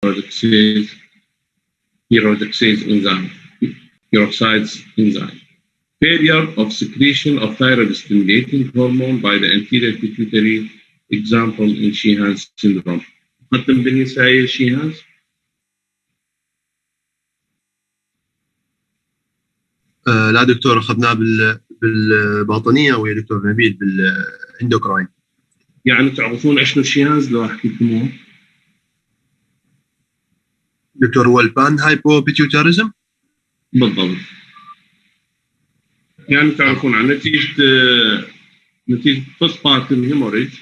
peroxidase enzyme, peroxidase enzyme. Failure of secretion of thyroid-stimulating hormone by the anterior pituitary, example in Sheehan's syndrome. مقدم بالنساء هي Sheehan's. لا دكتور، اخذناه بالباطنيه ويا دكتور نبيل بالاندوكراين. يعني تعرفون اشنو Sheehan's لو احكي لكم؟ دكتور هو البان هايبوبيتيوتاريزم بالضبط. يعني تعرفون عن نتيجه postpartum hemorrhage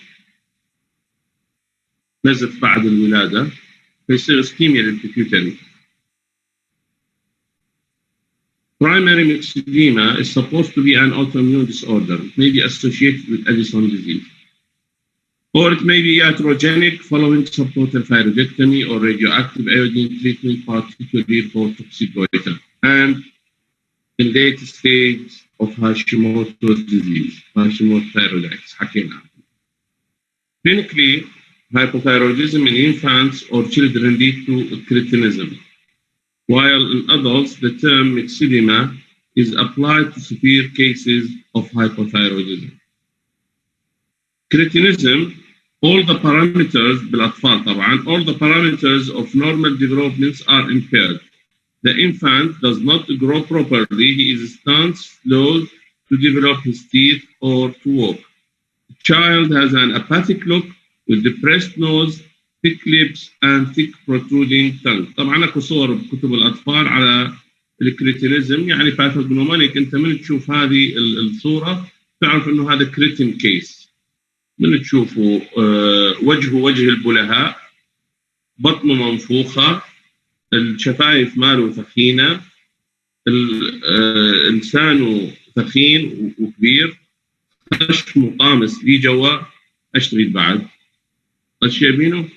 نزف بعد الولاده فيصير اسكيميا للبيتيوتري. Primary myxedema is supposed to be an autoimmune disorder. It may be associated with Addison disease. Or it may be iatrogenic following subtotal thyroidectomy or radioactive iodine treatment, particularly for toxic goiter. And in late stage of Hashimoto's disease, Hashimoto's thyroiditis, حكينا. Clinically, hypothyroidism in infants or children lead to cretinism, while in adults, the term myxedema is applied to severe cases of hypothyroidism. Cretinism, all the parameters بالأطفال طبعا, all the parameters of normal developments are impaired. The infant does not grow properly. He is stunned, slow to develop his teeth or to walk. The child has an apathic look with depressed nose, thick lips and thick protruding tongue. طبعا اكو صور بكتب الاطفال على الكريتينيزم، يعني باثوجنومونيك. انت من تشوف هذه الصوره تعرف انه هذا كريتين كيس. من تشوفه وجهه وجه البلهاء، بطنه منفوخه، الشفايف ماله ثخينه، لسانه ثخين وكبير، خشمه طامس لي جوا. ايش تريد بعد؟ شايفينه؟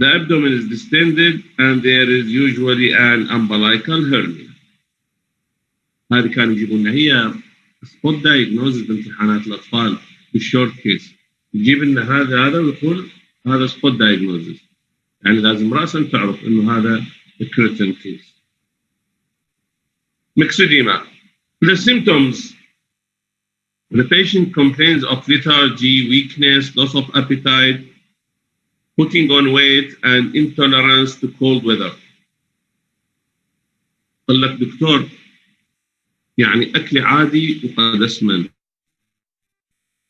The abdomen is distended and there is usually an umbilical hernia. هذه كانوا يجيبوا لنا هي سبوت دايجنوزز بامتحانات الاطفال بالشورت كيس. يجيب لنا هذا ويقول هذا سبوت دايجنوزز، يعني لازم راسا تعرف انه هذا كريتين كيس. Myxedema. The symptoms. The patient complains of lethargy, weakness, loss of appetite, putting on weight and intolerance to cold weather. قال لك دكتور يعني أكلي عادي وقد أسمن،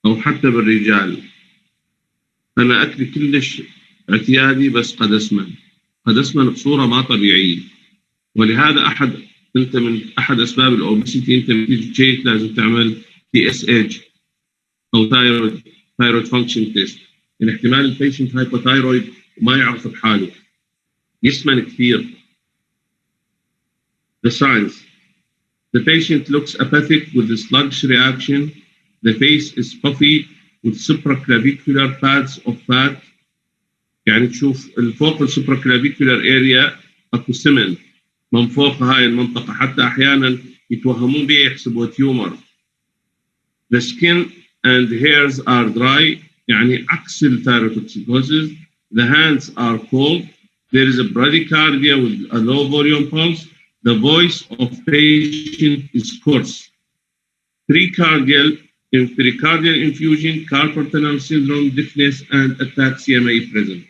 أو حتى بالرجال أنا أكلي كلش اعتيادي بس قد أسمن. قد أسمن بصورة ما طبيعية، ولهذا أنت من أحد أسباب الأوبسيتي أنت بتيجي تشيك لازم تعمل TSH أو thyroid function test. يعني احتمال البيشنت هايبوثايرويد وما يعرف بحاله، يسمن كثير. The signs. The patient looks apathic with a sluggish reaction. The face is puffy with supraclavicular pads of fat. يعني تشوف الفوق السوبراكلافيكولار اريا اكو سمن منفوخ هاي المنطقة، حتى أحيانا يتوهمون بيه يحسبوا تيومر. The skin and hairs are dry، يعني عكس الثايروتوكسيكوزيس. The hands are cold. There is a bradycardia with a low volume pulse. The voice of patient is coarse. Pericardial infusion, carpal tunnel syndrome, deafness and ataxia may be present.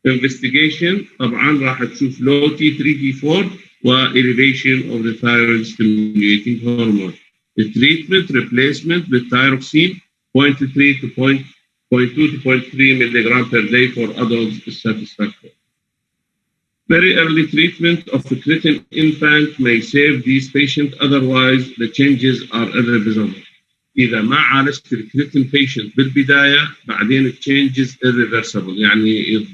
Investigation طبعا راح تشوف low T3 T4 و elevation of the thyroid stimulating hormone. The treatment replacement with thyroxine 0.3 to 0.2 to 0.3 milligram per day for adults is satisfactory. Very early treatment of a cretin infant may save these patients, otherwise the changes are irreversible. إذا ما عالجت الكريتين patient بالبداية بعدين changes irreversible، يعني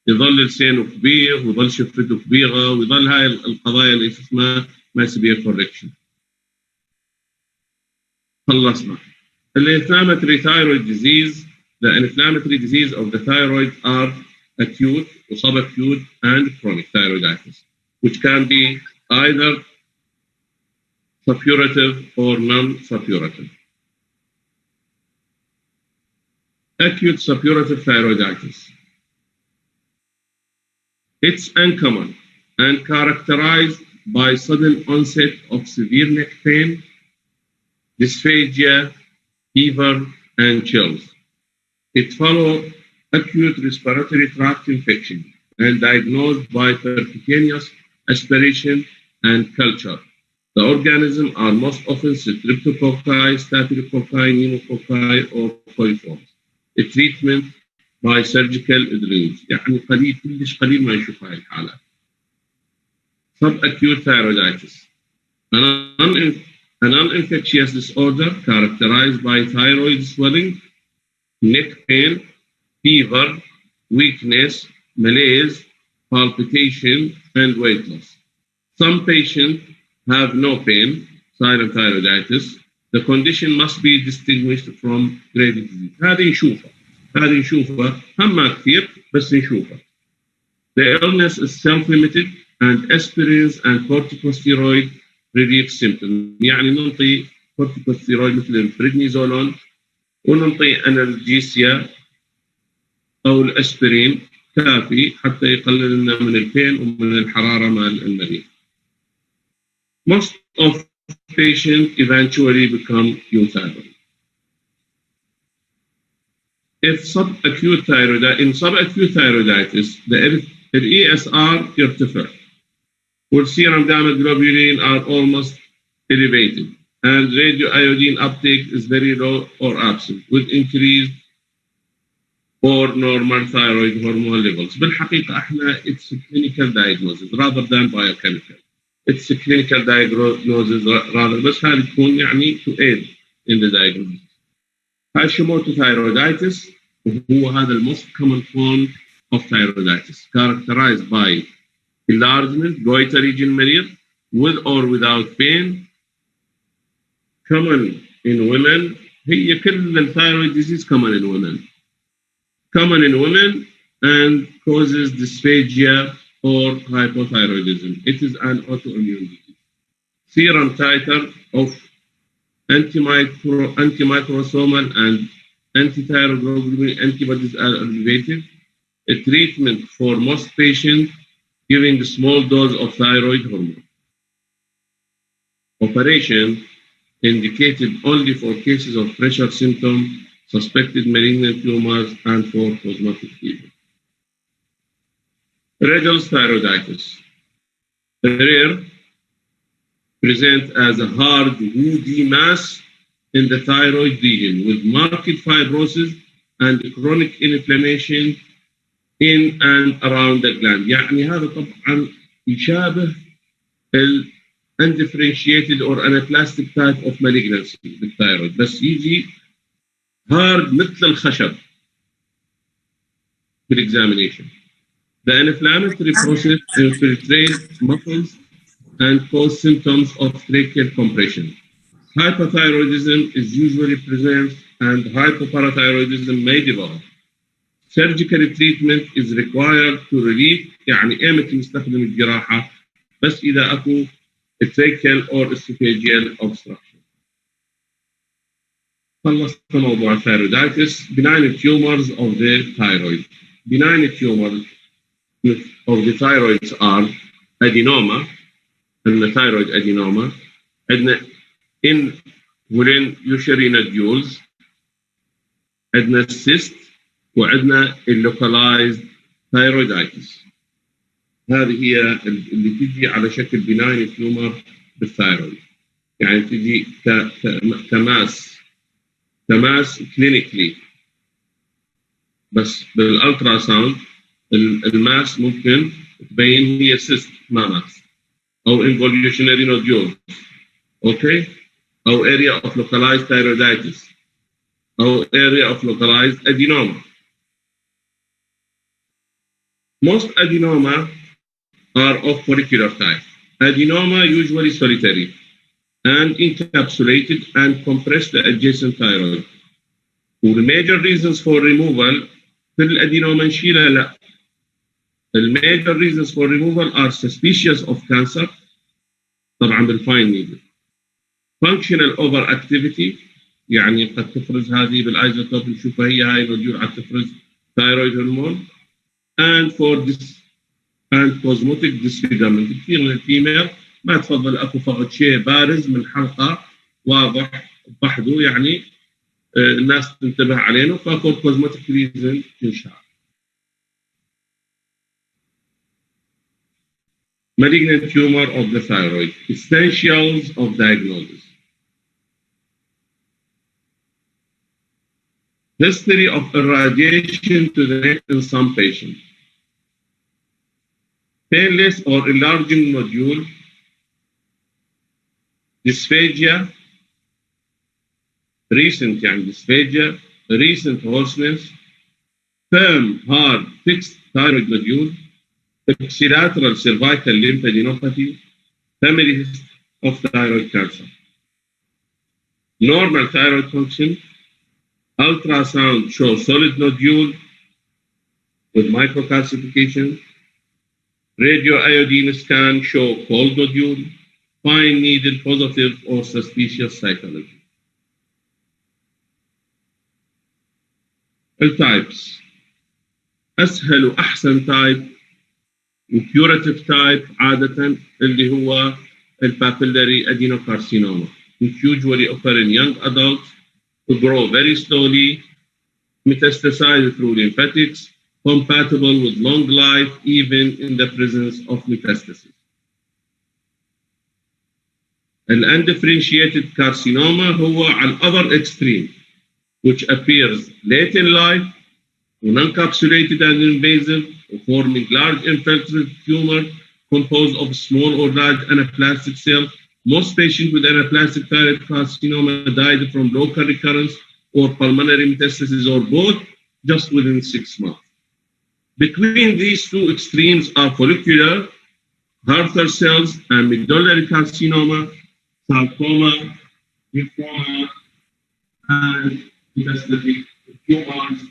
يظل لسانه كبير ويظل شفته كبيرة ويظل هاي القضايا اللي اسمها ما severe correction. خلصنا. Inflammatory thyroid disease. The inflammatory disease of the thyroid are acute or subacute and chronic thyroiditis, which can be either suppurative or non-suppurative. Acute suppurative thyroiditis. It's uncommon and characterized by sudden onset of severe neck pain, dysphagia, fever, and chills. It follows acute respiratory tract infection and diagnosed by percutaneous aspiration and culture. The organisms are most often streptococci, staphylococci, pneumococci, or coliforms. A treatment by surgical drugs. يعني قليل كلش قليل ما نشوف هاي الحالات. Subacute thyroiditis. A non-infectious disorder characterized by thyroid swelling, neck pain, fever, weakness, malaise, palpitation, and weight loss. Some patients have no pain, silent thyroiditis. The condition must be distinguished from grave disease. هذه نشوفها هم ما كثير بس نشوفها. The illness is self-limited and aspirins and corticosteroid relief symptoms. يعني ننطي corticosteroid مثل البريدنيزولون وننطي أنالجيسيا أو الأسبرين كافي حتى يقلل لنا من البين ومن الحرارة مال المريض. Most of patients eventually become euthyroid. In subacute thyroiditis, the ESR يرتفع والserum gamma globulin are almost elevated and radioiodine uptake is very low or absent with increased or normal thyroid hormone levels. بالحقيقة احنا it's a clinical diagnosis rather than biochemical. It's a clinical diagnosis rather بس هذه تكون يعني to aid in the diagnosis. Hashimoto thyroiditis وهو هذا most common form of thyroiditis characterized by enlargement, goiter region مريض with or without pain, common in women. هي كل الثايرويد disease common in women and causes dysphagia or hypothyroidism. It is an autoimmune disease. Serum titer of antimicrosomal and antithyroglobulin antibodies are elevated. A treatment for most patients giving a small dose of thyroid hormone. Operation indicated only for cases of pressure symptoms, suspected malignant tumors, and for cosmetic fever. Regulus thyroiditis. Rare, present as a hard, woody mass in the thyroid region with marked fibrosis and chronic inflammation in and around the gland. يعني هذا طبعا يشابه undifferentiated or anaplastic type of malignancy بالثايرويد بس يجي hard مثل الخشب بالexamination. The inflammatory process infiltrates muscles and cause symptoms of tracheal compression. Hypothyroidism is usually present and hypoparathyroidism may develop. Surgical treatment is required to relieve يعني ايمتى نستخدم الجراحة بس إذا أكو tracheal or esophageal obstruction. خلصنا موضوع thyroiditis. Benign tumors of the thyroid. Benign tumors of the thyroids are adenoma, and thyroid adenoma, عندنا involuntary nodules, عندنا cyst, وعندنا localized thyroiditis. هذه هي اللي تجي على شكل benign tumor بالثايرويد. يعني تجي تماس clinically بس بالالترا ساوند الماس ممكن تبين هي cyst ما ماس او involuntary nodule اوكي او area of localized thyroiditis او area of localized adenoma. Most adenoma are of follicular type. Adenoma usually solitary and encapsulated and compress the adjacent thyroid. The major reasons for removal في الأدينوما نشيلها لا. The major reasons for removal are suspicious of cancer طبعا بالفاين نيدل. Functional overactivity يعني قد تفرز هذه بالايزوتوب نشوفها هي هاي النوديول عم تفرز ثايرويد هرمون and for this and cosmetic disfigurement. كثير من الفيميل ما تفضل اكو فقط شيء بارز من حلقه واضح بحده يعني الناس تنتبه عليه فاكو cosmetic reason تنشال. Malignant tumor of the thyroid. Essentials of diagnosis. History of irradiation to the neck in some patients. Painless or enlarging nodule. Dysphagia. Recent dysphagia. Recent hoarseness. Firm, hard, fixed thyroid nodule. Ipsilateral cervical lymphadenopathy, family history of thyroid cancer. Normal thyroid function, ultrasound shows solid nodule with microcalcification, radioiodine scan show cold nodule, fine needle positive or suspicious cytology. التايبس أسهل وأحسن تايب وكيوراتيف تايب عادة اللي هو البابيلاري adenocarcinoma, which usually occur in young adults, to grow very slowly, metastasize through lymphatics, compatible with long life even in the presence of metastasis. An undifferentiated carcinoma هو على other extreme, which appears late in life, non-encapsulated and invasive, forming large infiltrative tumor composed of small or large anaplastic cells. Most patients with anaplastic thyroid carcinoma died from local recurrence or pulmonary metastasis or both just within 6 months. Between these two extremes are follicular, Hurther cells, and medullary carcinoma, sarcoma, lymphoma, and metastatic tumors.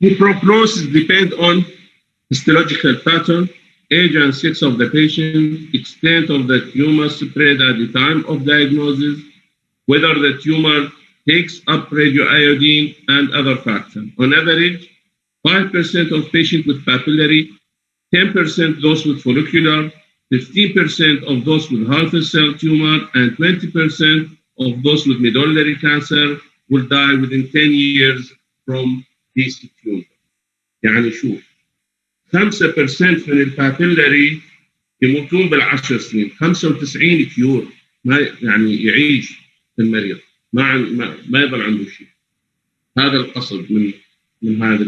The prognosis depends on histological pattern, age and sex of the patient, extent of the tumor spread at the time of diagnosis, whether the tumor takes up radioiodine and other factors. On average, 5% of patients with papillary, 10% those with follicular, 15% of those with Hurther cell tumor, and 20% of those with medullary cancer will die within 10 years from these tumors. يعني شوف 5% من البابيلاري يموتون بالعشر سنين، 95 كيور ما يعني يعيش المريض ما يضل عنده شيء. هذا القصد من هذا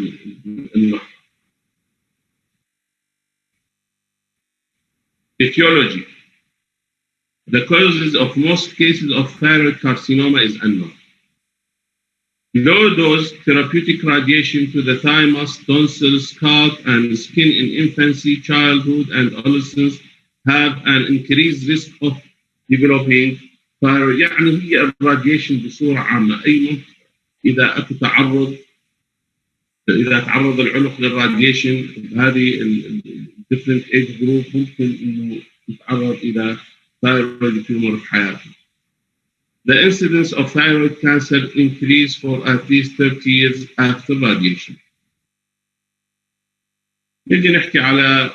النوع. Etiology. The causes of most cases of thyroid carcinoma is unknown. Low-dose therapeutic radiation to the thymus, tonsils, scalp, and skin in infancy, childhood, and adolescence have an increased risk of developing thyroid. يعني هي الراديشن بصورة عامة أي منطقة إذا أكو إذا تعرض العنق للراديشن بهذه different age group ممكن إنه يتعرض إلى thyroid tumor في حياته. The incidence of thyroid cancer increased for at least 30 years after radiation. نجي نحكي على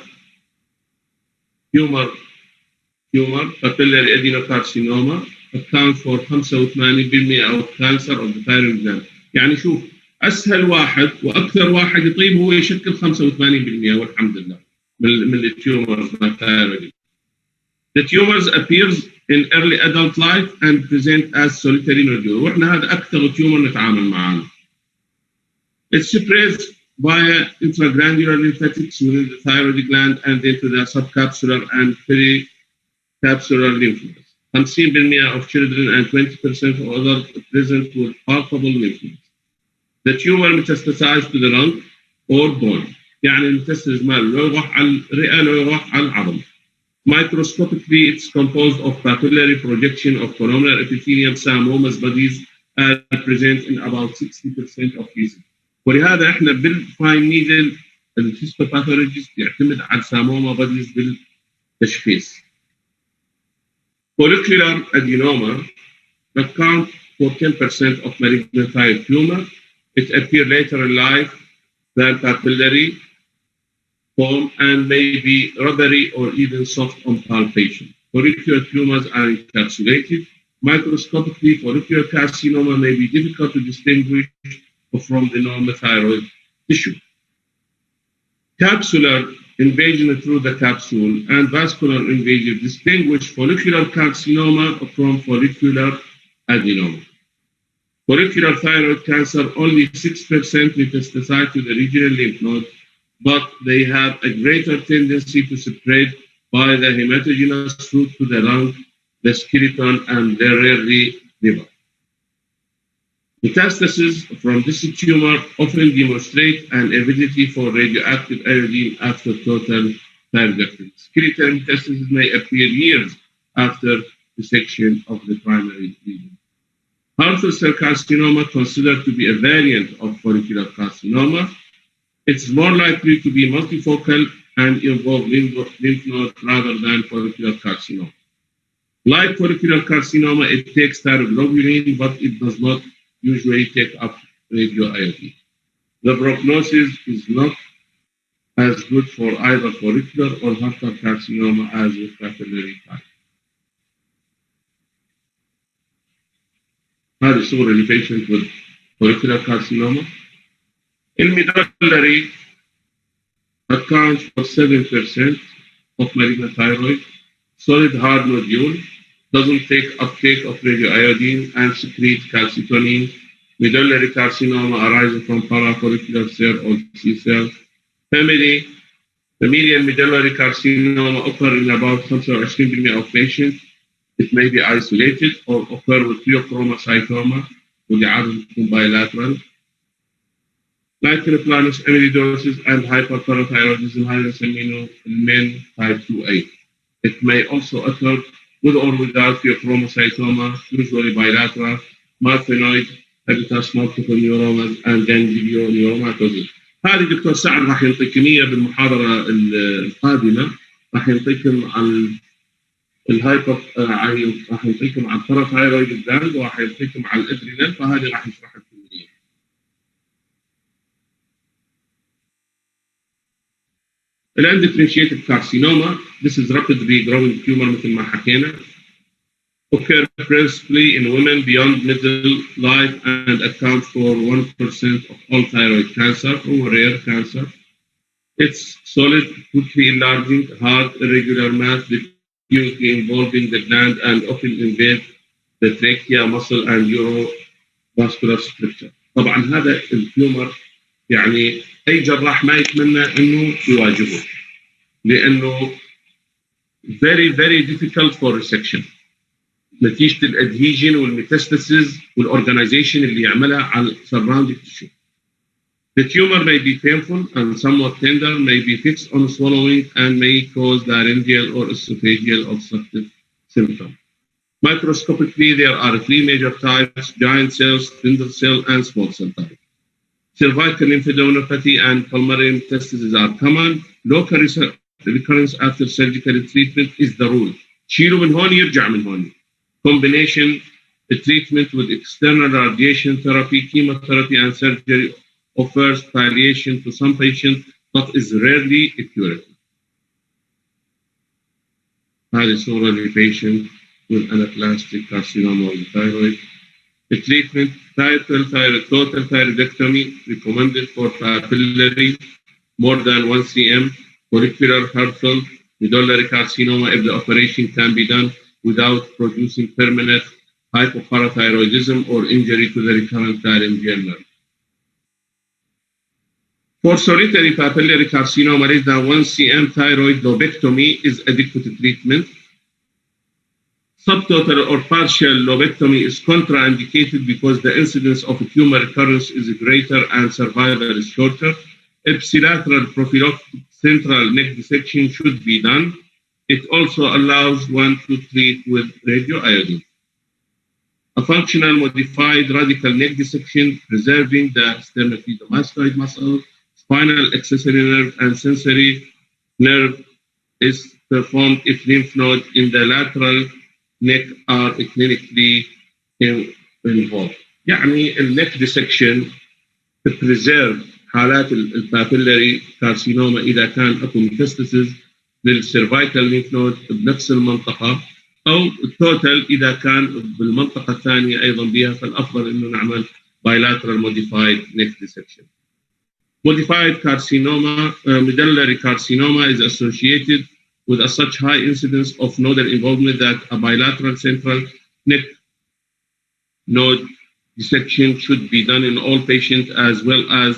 tumor papillary adenocarcinoma account for 85% of cancer of the thyroid gland. يعني شوف أسهل واحد وأكثر واحد يطيب هو يشكل 85% والحمد لله من التيومرز thyroid. The tumors appears in early adult life and present as solitary nodule. وإحنا هذا أكثر تيومر نتعامل معاه. It spreads via intragrandular lymphatics within the thyroid gland and into the subcapsular and pericapsular lymph nodes. 50% of children and 20% of adults present with palpable lymph nodes. The tumor metastasizes to the lung or bone. يعني الميتاستاسيس ماله لو يروح على الرئة لو يروح على العظم. Microscopically, it's composed of papillary projection of columnar epithelial psamomas bodies are present in about 60% of cases. ولهذا احنا بالفاين نيدل الهيستوباثولوجيست يعتمد على الساموما بوديز بالتشخيص. Follicular adenoma account for 10% of malignant thyroid tumor. It appears later in life than papillary form and may be rubbery or even soft on palpation. Follicular tumors are encapsulated. Microscopically, follicular carcinoma may be difficult to distinguish from the normal thyroid tissue. Capsular invasion through the capsule and vascular invasion distinguish follicular carcinoma from follicular adenoma. Follicular thyroid cancer, only 6% metastasize to the regional lymph node, but they have a greater tendency to spread by the hematogenous route to the lung, the skeleton, and rarely liver. Metastases from this tumor often demonstrate an ability for radioactive iodine after total thyroidectomy. Skeletal metastases may appear years after resection of the primary lesion. Harmful cell carcinoma, considered to be a variant of follicular carcinoma, it's more likely to be multifocal and involve lymph node rather than follicular carcinoma. Like follicular carcinoma, it takes thyroglobulin, but it does not usually take up radioiodine. The prognosis is not as good for either follicular or ductal carcinoma as with papillary type. هذه صورة لpatient with follicular carcinoma. Medullary accounts for 7% of malignant thyroid. Solid hard nodule doesn't take uptake of radioiodine and secrete calcitonin. Medullary carcinoma arises from parafollicular cell or T cell. Familial medullary carcinoma occur in about 25% of patients. It may be isolated or occur with pheochromocytoma, واللي عادة تكون bilateral. Lichen planus, amyloidosis, and hyperparathyroidism هذا نسميه men type 2A. It may also occur with or without pheochromocytoma, usually bilateral, marfanoid, habitus multiple neuromas, and ganglioneuromatosis. هذه دكتور سعد راح يعطيكم اياه بالمحاضره القادمه، راح يعطيكم عن الهايبر راح يعطيكم عن الباراثايرويد جلاند وراح يعطيكم عن الادرينال، فهذه راح يشرح لكم اياها. Undifferentiated carcinoma, this is rapidly growing tumor مثل ما حكينا. Occur principally in women beyond middle life and account for 1% of all thyroid cancer or rare cancer. It's solid, quickly enlarging, hard, irregular mass, diffusely involving the gland and often invade the trachea, muscle, and neurovascular structure. طبعا هذا التيومر يعني أي جراح ما يتمنى إنه يواجهه، لأنه very very difficult for resection. نتيجة الادهيجن والميتاستاسيز والorganization اللي يعملها على surrounding tissue. The tumor may be painful and somewhat tender, may be fixed on swallowing, and may cause laryngeal or esophageal obstructive symptoms. Microscopically, there are three major types: giant cell, spindle cell, and small cell type. Cervical lymphadenopathy and pulmonary metastases are common. Local recurrence after surgical treatment is the rule. شيلوا من هون يرجع من هون. Combination treatment with external radiation therapy, chemotherapy, and surgery offers palliation to some patients, but is rarely curative. هذه صورة لpatient with anaplastic carcinoma of the thyroid. The treatment: total thyroidectomy recommended for papillary more than 1 cm, follicular hurtful, medullary carcinoma if the operation can be done without producing permanent hypoparathyroidism or injury to the recurrent laryngeal nerve. For solitary papillary carcinoma less than 1 cm, thyroid lobectomy is adequate treatment. Subtotal or partial lobectomy is contraindicated because the incidence of tumor recurrence is greater and survival is shorter. Ipsilateral prophylactic central neck dissection should be done. It also allows one to treat with radioiodine. A functional modified radical neck dissection preserving the sternocleidomastoid muscle, spinal accessory nerve, and sensory nerve is performed if lymph node in the lateral neck are clinically involved. يعني النك ديسكشن preserve حالات البابيلاري كارسينوما اذا كان اكو ميتاستاسيس للسيرفايكال لينف نود بنفس المنطقه او التوتال اذا كان بالمنطقه الثانيه ايضا بها، فالافضل انه نعمل bilateral modified neck dissection. Modified carcinoma, medullary carcinoma is associated with a such high incidence of nodal involvement that a bilateral central neck node dissection should be done in all patients, as well as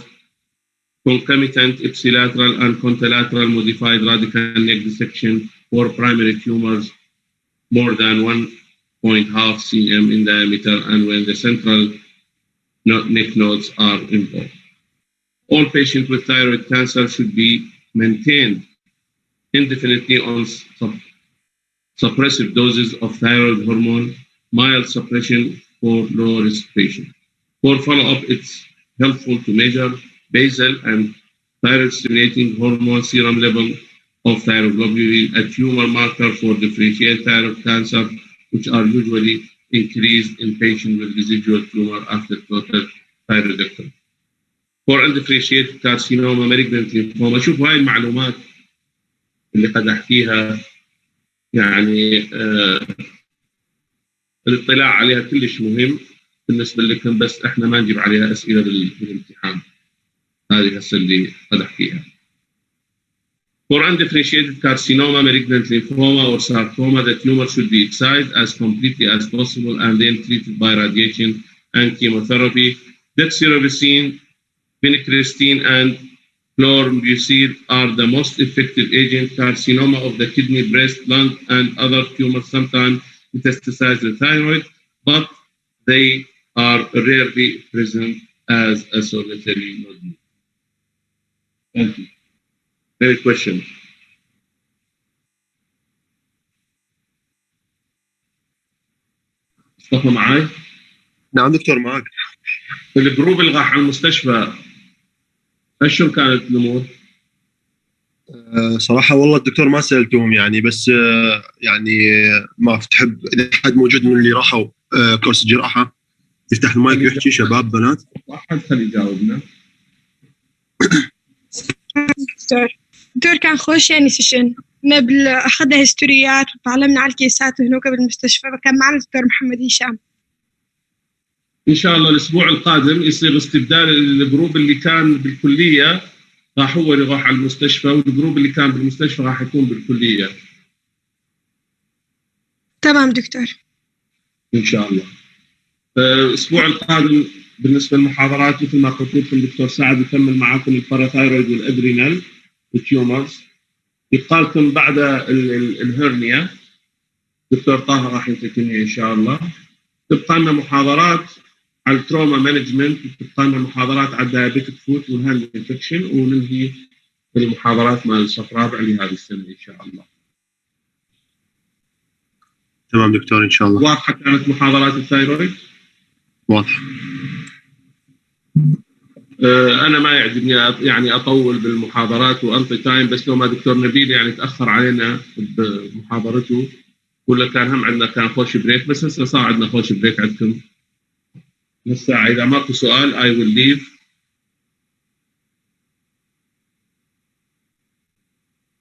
concomitant ipsilateral and contralateral modified radical neck dissection for primary tumors more than 1.5 cm in diameter and when the central neck nodes are involved. All patients with thyroid cancer should be maintained indefinitely on suppressive doses of thyroid hormone, mild suppression for low-risk patients. For follow-up, it's helpful to measure basal and thyroid-stimulating hormone serum level of thyroglobulin, a tumor marker for differentiated thyroid cancer, which are usually increased in patients with residual tumor after total thyroidectomy. For undifferentiated carcinoma, malignant lymphoma، شوف هاي المعلومات اللي قد أحكيها يعني الاطلاع عليها كلش مهم بالنسبة لكم، بس احنا ما نجيب عليها أسئلة بالامتحان. هذه هسه اللي قد أحكيها. For undifferentiated carcinoma, malignant lymphoma or sarcoma, the tumor should be excised as completely as possible and then treated by radiation and chemotherapy. Doxorubicin, vincristine, and chlorambucil are the most effective agent. Carcinoma of the kidney, breast, lung, and other tumors sometimes metastasize the thyroid, but they are rarely present as a solitary nodule. Thank you. Any questions? مصطفى معاي؟ نعم دكتور معك. الجروب اللي راح على المستشفى شو كانت الامور؟ صراحة والله الدكتور ما سألتهم يعني، بس يعني ما تحب إذا حد موجود من اللي راحوا كورس جراحة يفتح المايك ويحكي، شباب بنات. واحد خلي يجاوبنا. دكتور كان خوش يعني سيشن، أخذنا هيستوريات وتعلمنا على الكيسات هناك بالمستشفى، فكان معنا الدكتور محمد هشام. إن شاء الله الأسبوع القادم يصير استبدال الجروب اللي كان بالكلية، راح هو اللي راح على المستشفى، والجروب اللي كان بالمستشفى راح يكون بالكلية. تمام دكتور. إن شاء الله. الأسبوع القادم بالنسبة للمحاضرات مثل ما قلت لكم دكتور سعد يكمل معاكم الباراثايرويد والأدرينال والتيومرز. يبقى لكم بعد الهرنيا دكتور طه راح ينتقلني إن شاء الله. تبقى لنا محاضرات على التروما مانجمنت، وتبقى لنا محاضرات على الدايابيتك فوت والهاند انفكشن، وننهي المحاضرات مال الصف الرابع لهذه السنة إن شاء الله. تمام دكتور إن شاء الله. واضحة كانت محاضرات الثايرويد؟ واضح. أنا ما يعجبني يعني أطول بالمحاضرات وأنطي تايم، بس لو ما دكتور نبيل يعني تأخر علينا بمحاضرته، ولا كان هم عندنا كان خوش بريك، بس هسه صار عندنا خوش بريك عندكم. هسه إذا ماكو سؤال I will leave.